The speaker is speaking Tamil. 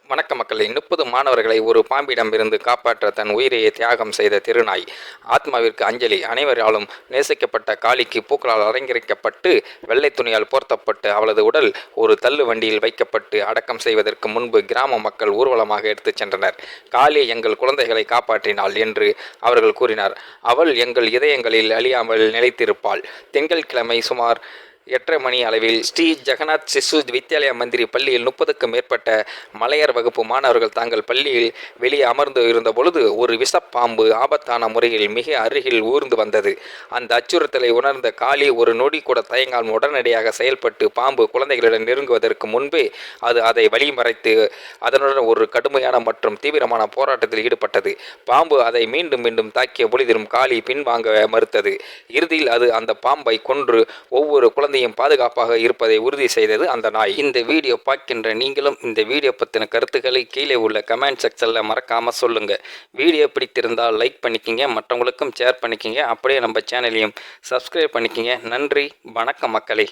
வணக்க மக்களே. 30 மாணவர்களை ஒரு பாம்பிடம் இருந்து காப்பாற்ற தன் உயிரையே தியாகம் செய்த திருநாய். ஆத்மாவிற்கு அஞ்சலி. அனைவராலும் நேசிக்கப்பட்ட காளிக்கு பூக்களால் அலங்கரிக்கப்பட்டு வெள்ளை துணியால் போர்த்தப்பட்டு அவளது உடல் ஒரு தள்ளு வண்டியில் வைக்கப்பட்டு அடக்கம் செய்வதற்கு முன்பு கிராம மக்கள் ஊர்வலமாக எடுத்துச் சென்றனர். காளி எங்கள் குழந்தைகளை காப்பாற்றினாள் என்று அவர்கள் கூறினார். அவள் எங்கள் இதயங்களில் அழியாமல் நிலைத்திருப்பாள். திங்கட்கிழமை சுமார் 8:30 மணி அளவில் ஸ்ரீ ஜெகநாத் சிசு வித்யாலயா மந்திரி பள்ளியில் 30க்கும் மேற்பட்ட மலையர் வகுப்பு மாணவர்கள் தாங்கள் பள்ளியில் வெளியே அமர்ந்து இருந்த பொழுது ஒரு விஷப்பாம்பு ஆபத்தான முறையில் மிக அருகில் ஊர்ந்து வந்தது. அந்த அச்சுறுத்தலை உணர்ந்த காளி ஒரு நொடி கூட தயங்காமல் உடனடியாக செயல்பட்டு பாம்பு குழந்தைகளுடன் நெருங்குவதற்கு முன்பே அது அதை வழிமறைத்து அதனுடன் ஒரு கடுமையான மற்றும் தீவிரமான போராட்டத்தில் ஈடுபட்டது. பாம்பு அதை மீண்டும் மீண்டும் தாக்கிய பொழுதிலும் காளி பின்வாங்க மறுத்தது. இறுதியில் அது அந்த பாம்பை கொன்று ஒவ்வொரு குழந்தை பாதுகாப்பாக இருப்பதை உறுதி செய்தது அந்த நாய். இந்த வீடியோ பார்க்கின்ற நீங்களும் இந்த வீடியோ பற்றின கருத்துக்களை கீழே உள்ள கமெண்ட் செக்ஷன்ல மறக்காம சொல்லுங்க. வீடியோ பிடித்திருந்தால் லைக் பண்ணிக்கிங்க, மற்றவங்களுக்கும் ஷேர் பண்ணிக்கிங்க, அப்படியே நம்ம சேனலையும் சப்ஸ்கிரைப் பண்ணிக்கிங்க. நன்றி, வணக்கம் மக்களே.